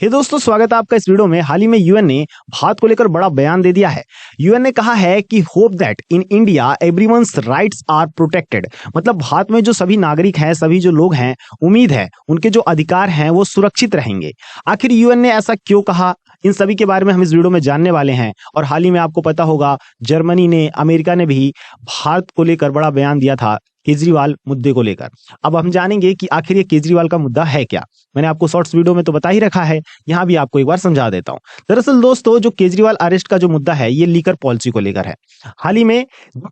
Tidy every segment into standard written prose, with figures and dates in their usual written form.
हे दोस्तों, स्वागत है आपका इस वीडियो में। हाल ही में यूएन ने भारत को लेकर बड़ा बयान दे दिया है। यूएन ने कहा है कि hope that in India everyone's rights are protected. मतलब भारत में जो सभी नागरिक हैं, सभी जो लोग हैं, उम्मीद है उनके जो अधिकार हैं वो सुरक्षित रहेंगे। आखिर यूएन ने ऐसा क्यों कहा, इन सभी के बारे में हम इस वीडियो में जानने वाले हैं। और हाल ही में आपको पता होगा, जर्मनी ने, अमेरिका ने भी भारत को लेकर बड़ा बयान दिया था केजरीवाल मुद्दे को लेकर। अब हम जानेंगे कि आखिर ये केजरीवाल का मुद्दा है क्या। मैंने आपको शॉर्ट्स वीडियो में तो बता ही रखा है, यहाँ भी आपको एक बार समझा देता हूँ। दरअसल दोस्तों, जो केजरीवाल अरेस्ट का जो मुद्दा है, ये लीकर पॉलिसी को लेकर है। हाल ही में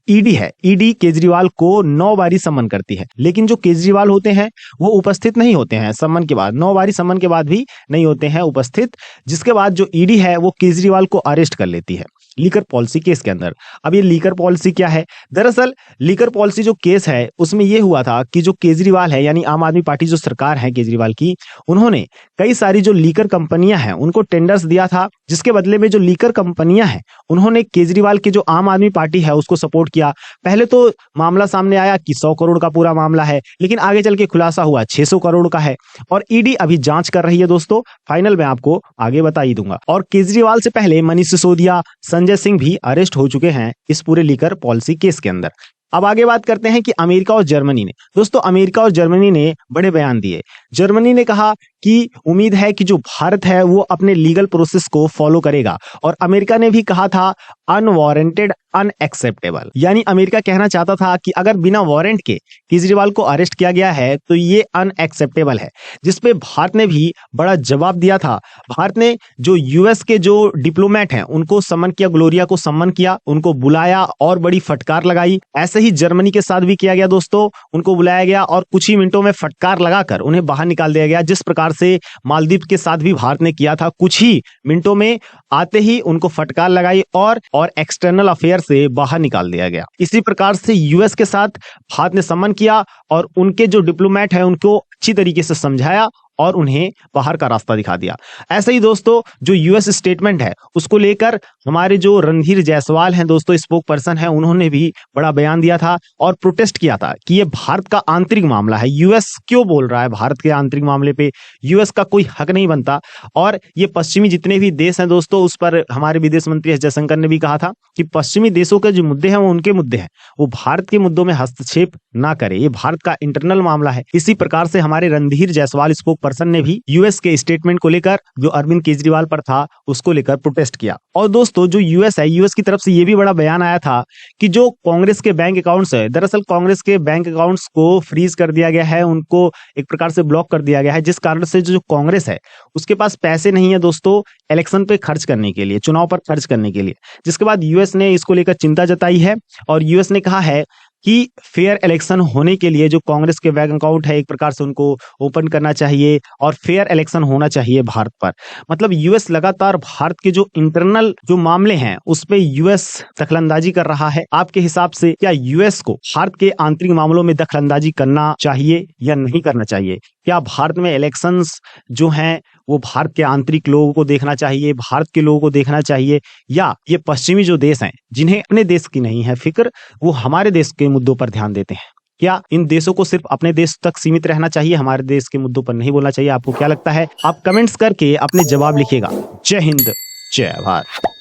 ईडी है, ईडी केजरीवाल को 9 बारी सम्मन करती है, लेकिन जो केजरीवाल होते हैं वो उपस्थित नहीं होते हैं सम्मन के बाद। 9 बारी सम्मन के बाद भी नहीं होते हैं उपस्थित, जिसके बाद जो ईडी है वो केजरीवाल को अरेस्ट कर लेती है लीकर पॉलिसी केस के अंदर। अब ये लीकर पॉलिसी क्या है? दरअसल लीकर पॉलिसी जो केस है उसमें ये हुआ था कि जो केजरीवाल है, यानी आम आदमी पार्टी जो सरकार है केजरीवाल की, उन्होंने कई सारी जो लीकर कंपनियां हैं उनको टेंडर्स दिया था, जिसके बदले में जो लीकर कंपनियां हैं उन्होंने केजरीवाल की जो आम आदमी पार्टी है उसको सपोर्ट किया। पहले तो मामला सामने आया कि 100 करोड़ का पूरा मामला है, लेकिन आगे चल के खुलासा हुआ 600 करोड़ का है और ईडी अभी जांच कर रही है दोस्तों। फाइनल मैं आपको आगे बता ही दूंगा। और केजरीवाल से पहले मनीष सिसोदिया, संजय सिंह भी अरेस्ट हो चुके हैं इस पूरे लीकर पॉलिसी केस के अंदर। अब आगे बात करते हैं कि अमेरिका और जर्मनी ने, दोस्तों अमेरिका और जर्मनी ने बड़े बयान दिए। जर्मनी ने कहा कि उम्मीद है कि जो भारत है वो अपने लीगल प्रोसेस को फॉलो करेगा, और अमेरिका ने भी कहा था अनवारंटेड अनएक्सेप्टेबल। यानी अमेरिका कहना चाहता था कि अगर बिना वारंट के केजरीवाल को अरेस्ट किया गया है तो ये अनएक्सेप्टेबल है, जिसपे भारत ने भी बड़ा जवाब दिया था। भारत ने जो यूएस के जो डिप्लोमेट हैं उनको सम्मन किया, ग्लोरिया को सम्मन किया, उनको बुलाया और बड़ी फटकार लगाई। ऐसे ही जर्मनी के साथ भी किया गया दोस्तों, उनको बुलाया गया और कुछ ही मिनटों में फटकार लगाकर उन्हें बाहर निकाल दिया गया। जिस प्रकार से मालदीव के साथ भी भारत ने किया था, कुछ ही मिनटों में आते ही उनको फटकार लगाई और एक्सटर्नल अफेयर से बाहर निकाल दिया गया। इसी प्रकार से यूएस के साथ भारत ने सम्मन किया और उनके जो डिप्लोमेट हैं उनको अच्छी तरीके से समझाया और उन्हें बाहर का रास्ता दिखा दिया। ऐसे ही दोस्तों, जो यूएस स्टेटमेंट है उसको लेकर हमारे जो रणधीर जायसवाल हैं दोस्तों, स्पोक पर्सन है, उन्होंने भी बड़ा बयान दिया था और प्रोटेस्ट किया था कि ये भारत का आंतरिक मामला है। यूएस क्यों बोल रहा है भारत के आंतरिक मामले पे? यूएस का कोई हक नहीं बनता। और ये पश्चिमी जितने भी देश हैं दोस्तों, उस पर हमारे विदेश मंत्री एस जयशंकर ने भी कहा था कि पश्चिमी देशों के जो मुद्दे हैं वो उनके मुद्दे हैं, वो भारत के मुद्दों में हस्तक्षेप ना करे, ये भारत का इंटरनल मामला है। इसी प्रकार से हमारे रणधीर जायसवाल स्पोक पर्सन ने भी यूएस के स्टेटमेंट को लेकर, जो अरविंद केजरीवाल पर था, उसको लेकर प्रोटेस्ट किया। और दोस्तों, जो यूएस है, यूएस की तरफ से ये भी बड़ा बयान आया था कि जो कांग्रेस के बैंक अकाउंट्स है, दरअसल कांग्रेस के बैंक अकाउंट्स को फ्रीज कर दिया गया है, उनको एक प्रकार से ब्लॉक कर दिया गया है, जिस कारण से जो कांग्रेस है उसके पास पैसे नहीं है दोस्तों इलेक्शन पे खर्च करने के लिए, चुनाव पर खर्च करने के लिए। जिसके बाद यूएस ने इसको लेकर चिंता जताई है और यूएस ने कहा है कि फेयर इलेक्शन होने के लिए जो कांग्रेस के बैंक अकाउंट है एक प्रकार से उनको ओपन करना चाहिए और फेयर इलेक्शन होना चाहिए भारत पर। मतलब यूएस लगातार भारत के जो इंटरनल जो मामले हैं उस पे यूएस दखलंदाजी कर रहा है। आपके हिसाब से क्या यूएस को भारत के आंतरिक मामलों में दखलंदाजी करना चाहिए या नहीं करना चाहिए? क्या भारत में इलेक्शंस जो हैं वो भारत के आंतरिक लोगों को देखना चाहिए, भारत के लोगों को देखना चाहिए, या ये पश्चिमी जो देश हैं जिन्हें अपने देश की नहीं है फिक्र, वो हमारे देश के मुद्दों पर ध्यान देते हैं? क्या इन देशों को सिर्फ अपने देश तक सीमित रहना चाहिए, हमारे देश के मुद्दों पर नहीं बोलना चाहिए? आपको क्या लगता है? आप कमेंट्स करके अपने जवाब लिखिएगा। जय हिंद, जय भारत।